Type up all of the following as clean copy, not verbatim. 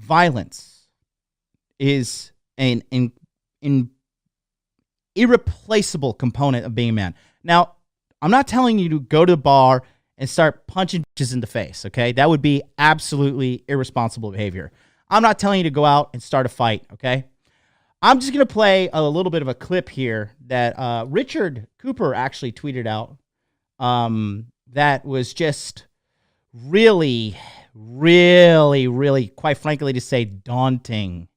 violence is an irreplaceable component of being a man. Now, I'm not telling you to go to the bar and start punching bitches in the face, okay? That would be absolutely irresponsible behavior. I'm not telling you to go out and start a fight, okay? I'm just going to play a little bit of a clip here that Richard Cooper actually tweeted out that was just really, quite frankly, to say daunting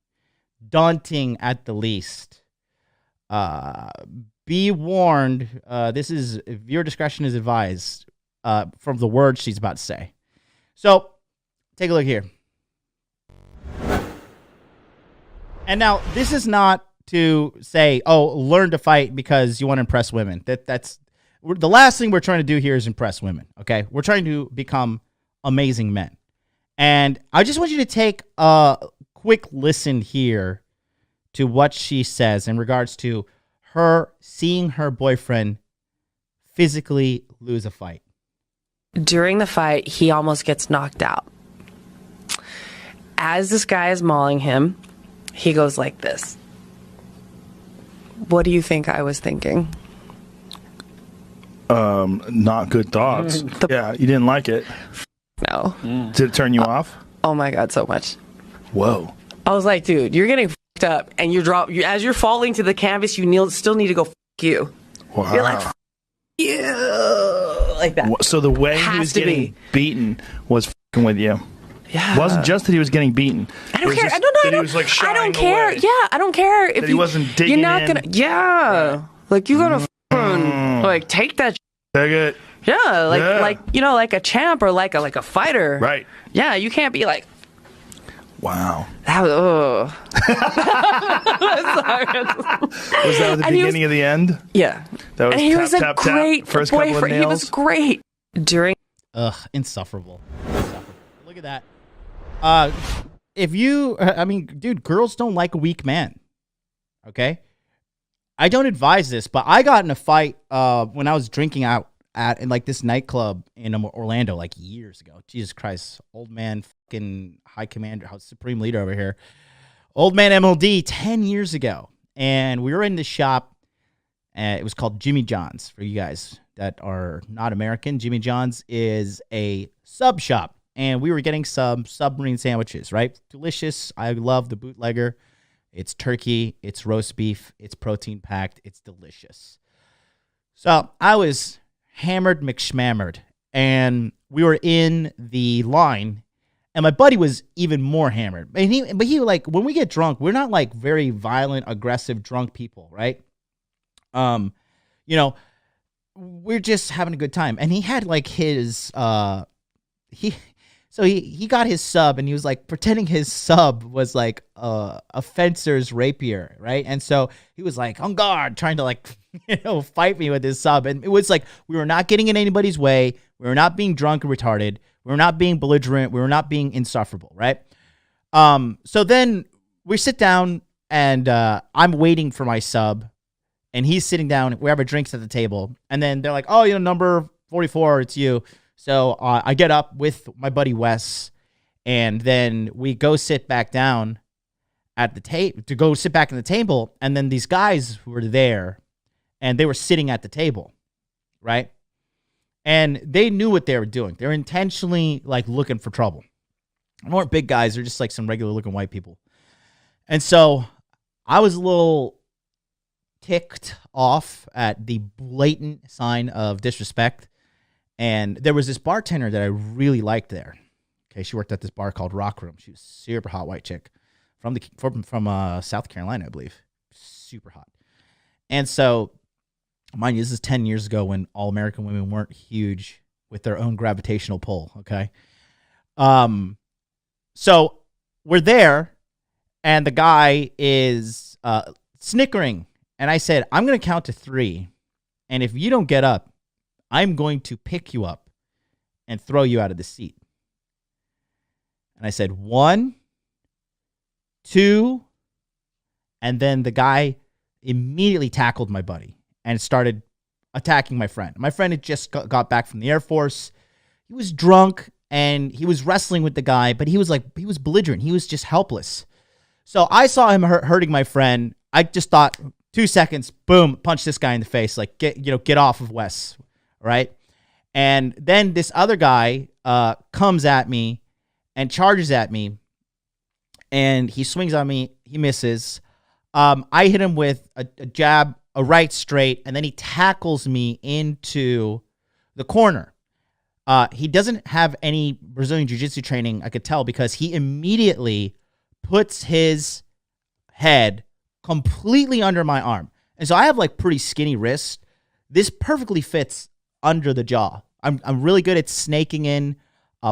at the least. Be warned, this is, viewer discretion is advised from the words she's about to say. So, take a look here. And now, this is not to say, oh, learn to fight because you want to impress women. That's the last thing we're trying to do here is impress women, okay? We're trying to become amazing men. And I just want you to take a quick listen here to what she says in regards to her seeing her boyfriend physically lose a fight. During the fight, he almost gets knocked out. As this guy is mauling him, he goes like this. What do you think I was thinking? Not good thoughts. Yeah, you didn't like it. No. Did it turn you off? Oh my God, so much. Whoa. I was like, dude, you're getting f***ed up, and as you're falling to the canvas, you still need to go f*** you. Wow. You're like, f*** you, like that. So the way he was getting beaten was f***ing with you. Yeah. It wasn't just that he was getting beaten. I don't care. He was like I don't care. away. Yeah, I don't care if that he wasn't digging You're not in. gonna. Yeah, like you gotta like take that. Take it. Yeah, like like a champ or like a fighter. Right. Yeah, you can't be like. Wow. That was. Was that the beginning of the end? Yeah. That was and he was a tap, great first boyfriend. couple of nails. He was great during. Insufferable. Look at that. If you, I mean, dude, girls don't like a weak man. Okay. I don't advise this, but I got in a fight when I was drinking out in like this nightclub in Orlando like years ago. Jesus Christ, old man, fucking high commander, supreme leader over here. Old man MLD 10 years ago. And we were in this shop. It was called Jimmy John's. For you guys that are not American, Jimmy John's is a sub shop. And we were getting some submarine sandwiches, right? Delicious. I love the bootlegger. It's turkey. It's roast beef. It's protein packed. It's delicious. So I was hammered McShammered. And we were in the line. And my buddy was even more hammered. But he like, when we get drunk, we're not like very violent, aggressive, drunk people, right? We're just having a good time. And he had like his, So he got his sub, and he was like pretending his sub was like a fencer's rapier, right? And so he was like on guard, trying to like fight me with his sub. And it was like we were not getting in anybody's way. We were not being drunk and retarded. We were not being belligerent. We were not being insufferable, right? So then we sit down, and I'm waiting for my sub, and he's sitting down. We have our drinks at the table, and then they're like, "Oh, number 44, it's you." So I get up with my buddy Wes, and then we go sit back down at the sit back in the table. And then these guys were there, and they were sitting at the table, right? And they knew what they were doing. They were intentionally like looking for trouble. They weren't big guys. They're just like some regular looking white people. And so I was a little ticked off at the blatant sign of disrespect. And there was this bartender that I really liked there. Okay, she worked at this bar called Rock Room. She was a super hot white chick from South Carolina, I believe. Super hot. And so, mind you, this is 10 years ago when all American women weren't huge with their own gravitational pull. Okay, so we're there, and the guy is snickering, and I said, "I'm going to count to 3, and if you don't get up, I'm going to pick you up and throw you out of the seat." And I said, 1, 2, and then the guy immediately tackled my buddy and started attacking my friend. My friend had just got back from the Air Force. He was drunk, and he was wrestling with the guy, but he was belligerent. He was just helpless. So I saw him hurting my friend. I just thought 2 seconds, boom, punch this guy in the face. Like, get off of Wes, right? And then this other guy comes at me and charges at me, and he swings on me. He misses. I hit him with a jab, a right straight, and then he tackles me into the corner. He doesn't have any Brazilian Jiu-Jitsu training, I could tell, because he immediately puts his head completely under my arm. And so I have like pretty skinny wrists. This perfectly fits under the jaw. I'm really good at snaking in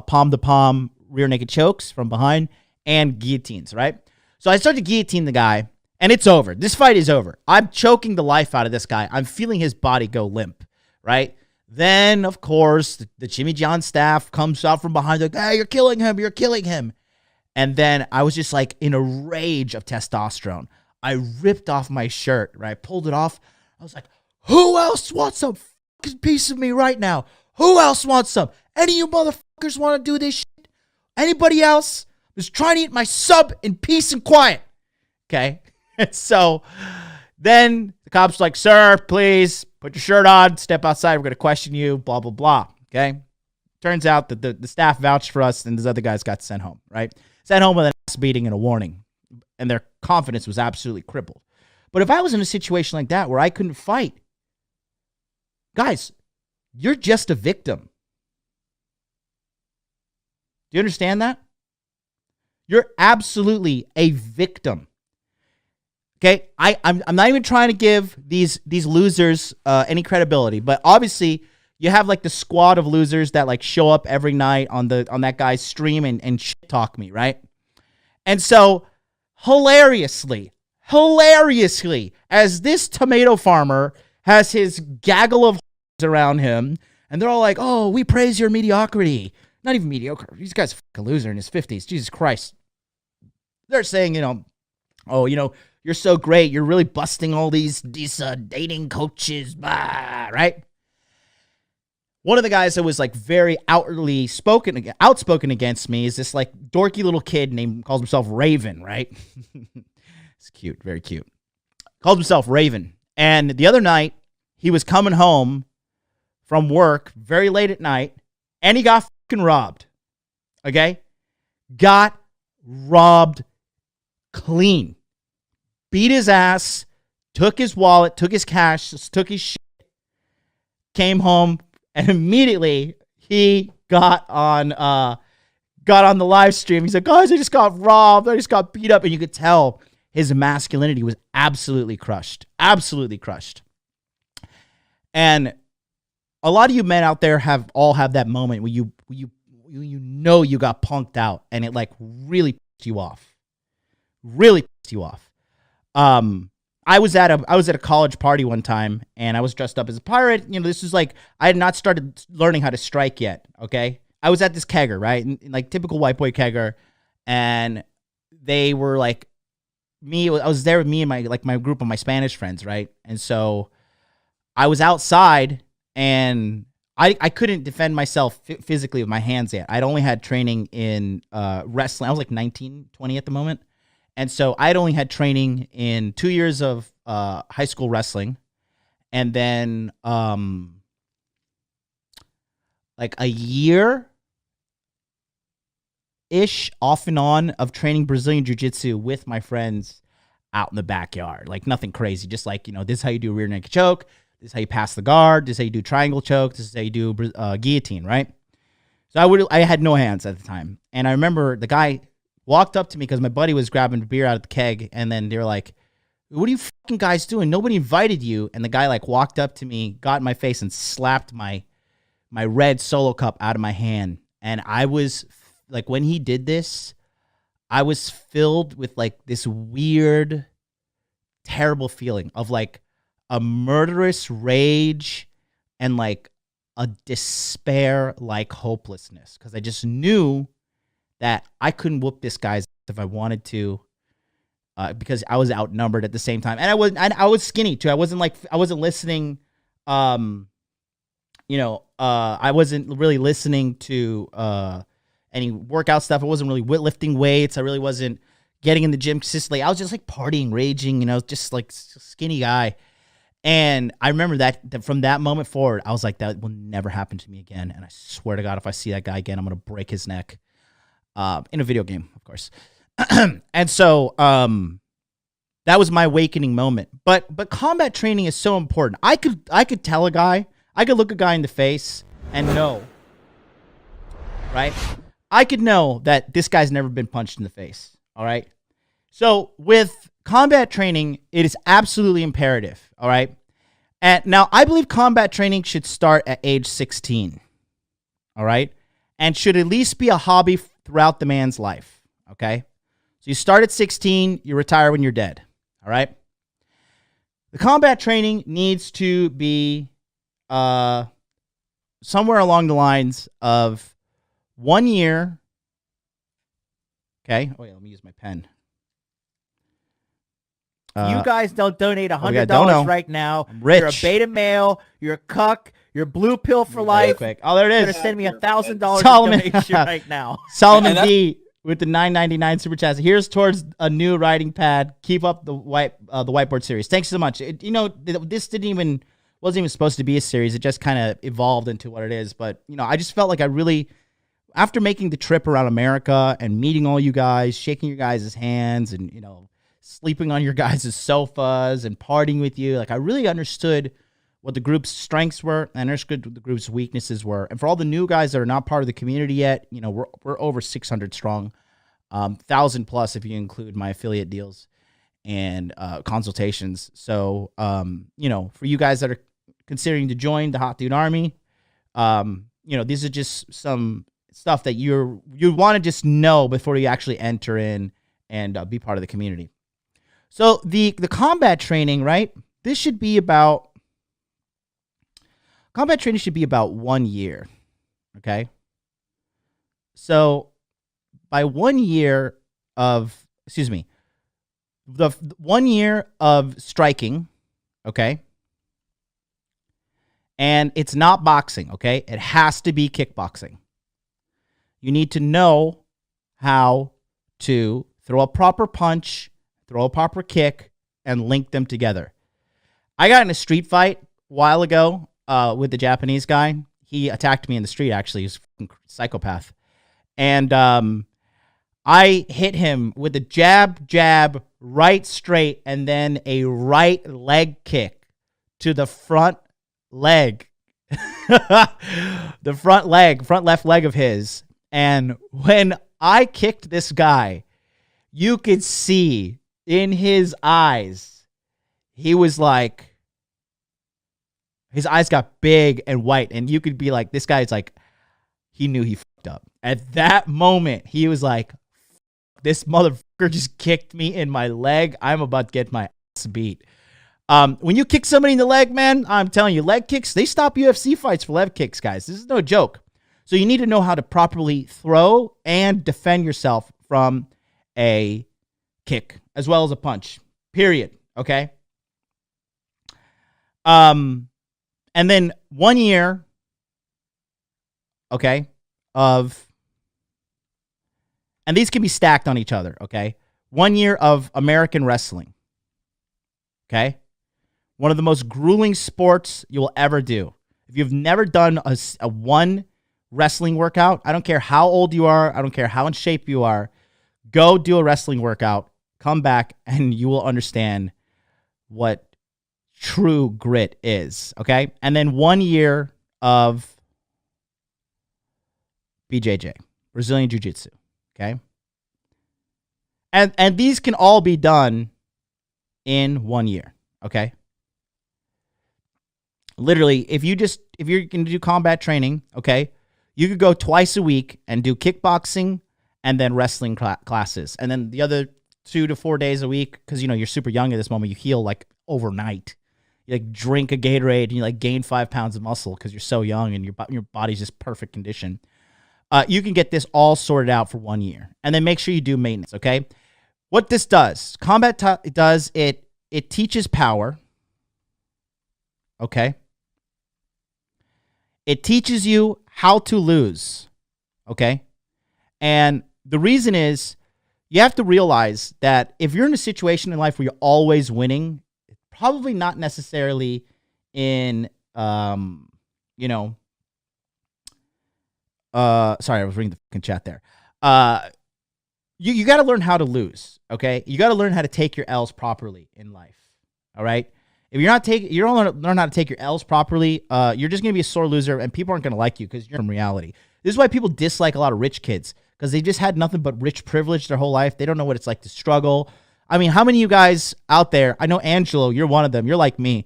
palm to palm rear naked chokes from behind and guillotines, right? So I start to guillotine the guy, and it's over. This fight is over. I'm choking the life out of this guy. I'm feeling his body go limp, right? Then, of course, the Jimmy John staff comes out from behind, like, hey, you're killing him. You're killing him. And then I was just like in a rage of testosterone. I ripped off my shirt, right? Pulled it off. I was like, who else wants some fucking piece of me right now? Who else wants some? Any of you motherfuckers want to do this shit? Anybody else? I was trying to eat my sub in peace and quiet. Okay? And so then the cop's like, sir, please put your shirt on. Step outside. We're going to question you. Blah, blah, blah. Okay? Turns out that the staff vouched for us, and these other guys got sent home, right? Sent home with an ass beating and a warning. And their confidence was absolutely crippled. But if I was in a situation like that where I couldn't fight, guys, you're just a victim. Do you understand that? You're absolutely a victim. Okay? I'm not even trying to give these losers any credibility, but obviously you have like the squad of losers that like show up every night on that guy's stream and shit talk me, right? And so hilariously, as this tomato farmer has his gaggle of around him, and they're all like, oh, we praise your mediocrity. Not even mediocre. These guy's a fucking loser in his 50s. Jesus Christ. They're saying, oh, you're so great. You're really busting all these dating coaches, blah, right? One of the guys that was like very outspoken against me is this like dorky little kid calls himself Raven, right? It's cute, very cute. Calls himself Raven. And the other night, he was coming home from work very late at night, and he got fucking robbed. Okay? Got robbed clean. Beat his ass, took his wallet, took his cash, took his shit, came home, and immediately he got on the live stream. He's like, guys, I just got robbed. I just got beat up. And you could tell his masculinity was absolutely crushed. Absolutely crushed. And a lot of you men out there have that moment where you got punked out, and it like really pissed you off. Really pissed you off. I was at a college party one time, and I was dressed up as a pirate. This was like, I had not started learning how to strike yet. Okay. I was at this kegger, right? In like typical white boy kegger. And they were like I was there with me and my group of my Spanish friends. Right. And so I was outside, and I couldn't defend myself physically with my hands yet. I'd only had training in wrestling. I was like 19, 20 at the moment. And so I'd only had training in 2 years of high school wrestling, and then like a year-ish off and on of training Brazilian Jiu-Jitsu with my friends out in the backyard. Like nothing crazy, just like, this is how you do a rear naked choke, this is how you pass the guard, this is how you do triangle choke, this is how you do guillotine, right? So I had no hands at the time. And I remember the guy walked up to me because my buddy was grabbing a beer out of the keg, and then they were like, what are you fucking guys doing? Nobody invited you. And the guy like walked up to me, got in my face, and slapped my red Solo cup out of my hand. And I was like, when he did this, I was filled with like this weird, terrible feeling of like a murderous rage and like a despair, like hopelessness. Because I just knew that I couldn't whoop this guy's ass if I wanted to, because I was outnumbered at the same time, and I was skinny too. I wasn't listening. I wasn't really listening to any workout stuff. I wasn't really lifting weights. I really wasn't getting in the gym consistently. I was just like partying, raging, just like skinny guy. And I remember that from that moment forward, I was like, that will never happen to me again. And I swear to God, if I see that guy again, I'm going to break his neck in a video game, of course. And so that was my awakening moment. But combat training is so important. I could tell a guy, I could look a guy in the face and know, right? I could know that this guy's never been punched in the face, all right? So with combat training, it is absolutely imperative, all right? And now I believe combat training should start at age 16, all right? And should at least be a hobby throughout the man's life, okay? So you start at 16, you retire when you're dead, all right? The combat training needs to be somewhere along the lines of 1 year. Okay. Oh, yeah, let me use my pen. You guys don't donate $100 don't right now. I'm rich. You're a beta male. You're a cuck. You're blue pill for life. Quick. Oh, there it You're is. gonna send me $1,000 Solomon. donation right now. Solomon D with the $9.99 super chat. Here's towards a new writing pad. Keep up the whiteboard series. Thanks so much. This wasn't even supposed to be a series. It just kind of evolved into what it is. But I just felt like I really, after making the trip around America and meeting all you guys, shaking your guys' hands, and sleeping on your guys' sofas and partying with you, like I really understood what the group's strengths were and understood what the group's weaknesses were. And for all the new guys that are not part of the community yet, we're over 600 strong, 1,000 plus if you include my affiliate deals and consultations. So, for you guys that are considering to join the Hot Dude Army, these are just some stuff that you want to just know before you actually enter in and be part of the community. So the combat training, right? Combat training should be about 1 year. Okay. So by 1 year of, the 1 year of striking, okay? And it's not boxing, okay? It has to be kickboxing. You need to know how to throw a proper punch, throw a proper kick, and link them together. I got in a street fight a while ago with the Japanese guy. He attacked me in the street, actually. He's a psychopath. And I hit him with a jab, right straight, and then a right leg kick to the front leg. The front left leg of his. And when I kicked this guy, you could see in his eyes, he was like, his eyes got big and white. And you could be like, this guy's like, he knew he fucked up. At that moment, he was like, this motherfucker just kicked me in my leg. I'm about to get my ass beat. When you kick somebody in the leg, man, I'm telling you, leg kicks, they stop UFC fights for leg kicks, guys. This is no joke. So you need to know how to properly throw and defend yourself from a kick as well as a punch, period. Okay. And then 1 year, okay, and these can be stacked on each other, okay? 1 year of American wrestling, okay? One of the most grueling sports you will ever do. If you've never done a one wrestling workout, I don't care how old you are, I don't care how in shape you are, go do a wrestling workout, come back, and you will understand what true grit is, okay? And then 1 year of BJJ, Brazilian Jiu-Jitsu, okay? And these can all be done in 1 year, okay? Literally, if you're going to do combat training, okay, you could go twice a week and do kickboxing and then wrestling classes. And then the other 2 to 4 days a week, because, you're super young at this moment, you heal like overnight. You like drink a Gatorade and you like gain 5 pounds of muscle because you're so young and your body's just perfect condition. You can get this all sorted out for 1 year. And then make sure you do maintenance, okay? What this does, it teaches power, okay? It teaches you how to lose, okay? And the reason is you have to realize that if you're in a situation in life where you're always winning, probably not necessarily in, you know, sorry, I was reading the fucking chat there. You got to learn how to lose, okay? You got to learn how to take your L's properly in life, all right? If you don't learn how to take your L's properly, you're just going to be a sore loser, and people aren't going to like you because you're in reality. This is why people dislike a lot of rich kids, because they just had nothing but rich privilege their whole life. They don't know what it's like to struggle. I mean, how many of you guys out there, I know Angelo, you're one of them. You're like me.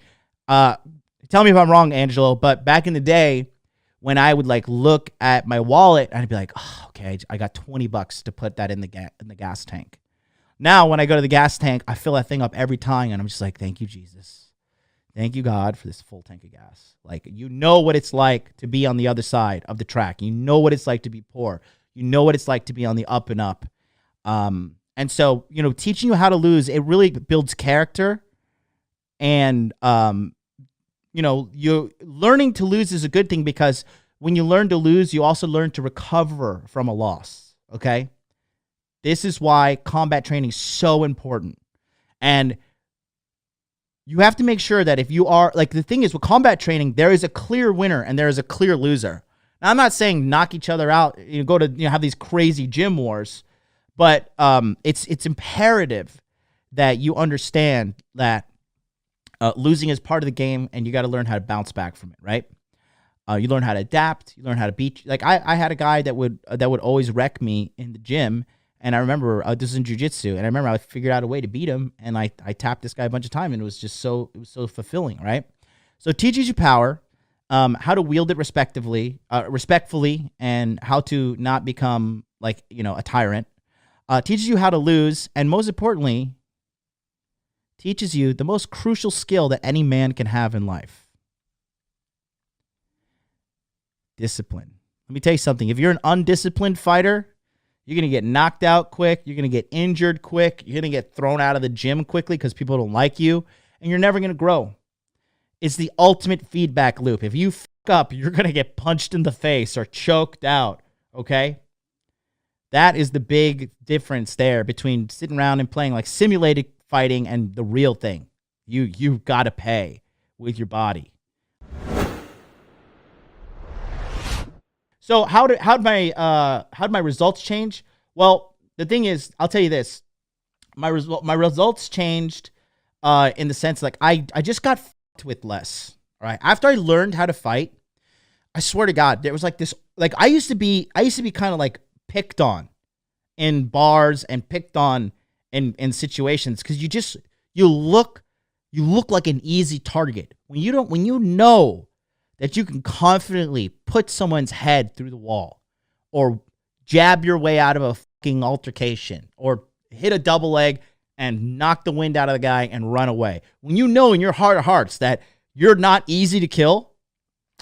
Tell me if I'm wrong, Angelo, but back in the day, when I would like look at my wallet, I'd be like, oh, okay, I got $20 to put that in the gas tank. Now, when I go to the gas tank, I fill that thing up every time, and I'm just like, thank you, Jesus. Thank you, God, for this full tank of gas. Like, you know what it's like to be on the other side of the track. You know what it's like to be poor. You know what it's like to be on the up and up. And so, you know, teaching you how to lose, it really builds character. And, you know, learning to lose is a good thing, because when you learn to lose, you also learn to recover from a loss, okay? This is why combat training is so important. And you have to make sure that if you are, like, the thing is with combat training, there is a clear winner and there is a clear loser. Now, I'm not saying knock each other out, you know, go to, you know, have these crazy gym wars, but it's imperative that you understand that losing is part of the game, and you got to learn how to bounce back from it, right? You learn how to adapt. You learn how to beat. Like I had a guy that would always wreck me in the gym, and I remember this was in jiu-jitsu, and I remember I figured out a way to beat him, and I tapped this guy a bunch of time, and it was so fulfilling, right? So it teaches you power, how to wield it respectfully, and how to not become like, you know, a tyrant. Teaches you how to lose, and most importantly, teaches you the most crucial skill that any man can have in life. Discipline. Let me tell you something. If you're an undisciplined fighter, you're going to get knocked out quick. You're going to get injured quick. You're going to get thrown out of the gym quickly because people don't like you, and you're never going to grow. It's the ultimate feedback loop. If you fuck up, you're going to get punched in the face or choked out, okay? That is the big difference there between sitting around and playing like simulated fighting and the real thing. You've got to pay with your body. So how'd my results change? Well, the thing is, I'll tell you this. My results changed in the sense like I just got fucked with less. All right. After I learned how to fight, I swear to God, there was like this, like I used to be kind of like picked on in bars and picked on in situations, because you look like an easy target when you know that you can confidently put someone's head through the wall, or jab your way out of a fucking altercation, or hit a double leg and knock the wind out of the guy and run away. When you know in your heart of hearts that you're not easy to kill,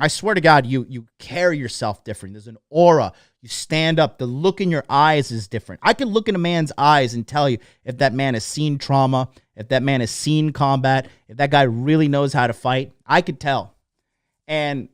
I swear to God, you carry yourself different. There's an aura. You stand up. The look in your eyes is different. I can look in a man's eyes and tell you if that man has seen trauma, if that man has seen combat, if that guy really knows how to fight. I could tell. And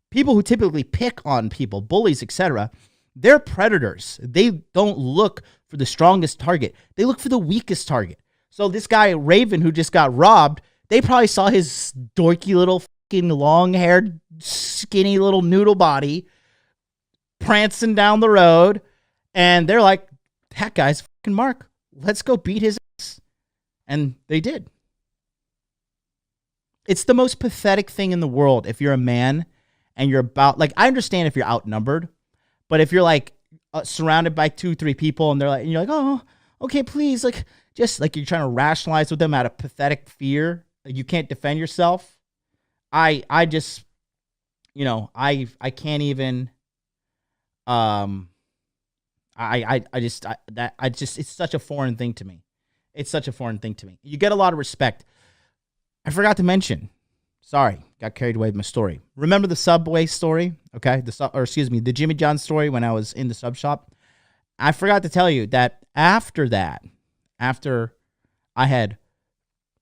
people who typically pick on people, bullies, etc., they're predators. They don't look for the strongest target. They look for the weakest target. So this guy, Raven, who just got robbed, they probably saw his dorky little fucking long-haired, skinny little noodle body prancing down the road, and they're like, that guy's fucking Mark. Let's go beat his ass. And they did. It's the most pathetic thing in the world if you're a man and you're about, like, I understand if you're outnumbered, but if you're like surrounded by 2-3 people and they're like, and you're like, oh, okay, please, like, just like you're trying to rationalize with them out of pathetic fear, like you can't defend yourself. I just, you know, I can't even, it's such a foreign thing to me. It's such a foreign thing to me. You get a lot of respect. I forgot to mention, sorry, got carried away with my story. Remember the Subway story? Okay. The Jimmy John story when I was in the sub shop. I forgot to tell you that after I had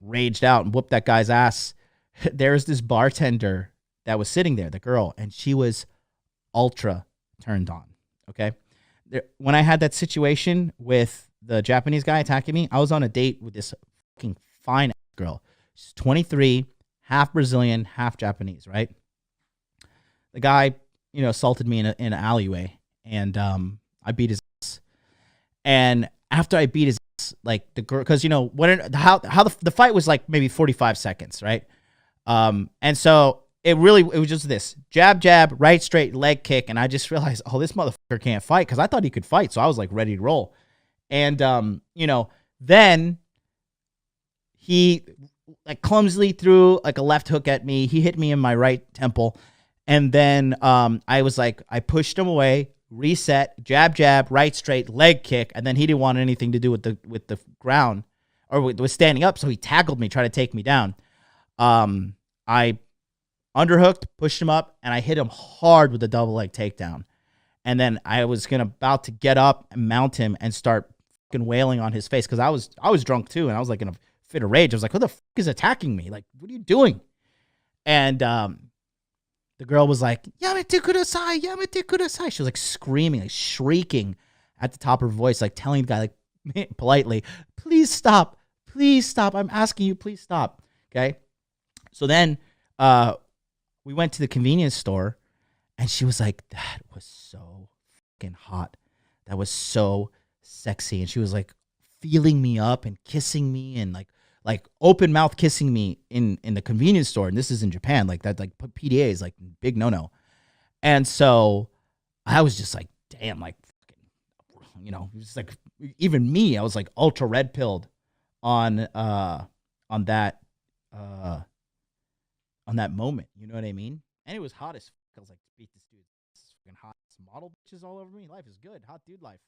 raged out and whooped that guy's ass, there was this bartender that was sitting there, the girl, and she was ultra turned on. Okay. When I had that situation with the Japanese guy attacking me, I was on a date with this fucking fine girl. She's 23, half Brazilian, half Japanese, right? The guy, assaulted me in an alleyway, and I beat his ass. And after I beat his ass, like the girl, because how the fight was like maybe 45 seconds, right? And so it was just this jab, jab, right, straight, leg kick, and I just realized, oh, this motherfucker can't fight, because I thought he could fight, so I was like ready to roll. And then he like clumsily threw like a left hook at me. He hit me in my right temple, and then I pushed him away, reset, jab, jab, right, straight, leg kick, and then he didn't want anything to do with the ground or with standing up, so he tackled me, tried to take me down. I underhooked, pushed him up, and I hit him hard with a double leg takedown. And then I was about to get up and mount him and start fucking wailing on his face, because I was drunk too, and I was like in a fit of rage. I was like, who the fuck is attacking me? Like, what are you doing? And the girl was like, Yamete kudasai, yamete kudasai. She was like screaming, like shrieking at the top of her voice, like telling the guy, like politely, please stop. Please stop. I'm asking you, please stop. Okay. So then we went to the convenience store, and she was like, that was so fucking hot. That was so sexy. And she was like feeling me up and kissing me, and like open mouth kissing me in the convenience store. And this is in Japan. Like that, like PDA is like big no. And so I was just like, damn, like, just like, even me, I was like ultra red pilled on that moment. You know what I mean? And it was hot as fuck. I was like, beat this dude. This is fucking hot. This model bitches all over me. Life is good. Hot dude life.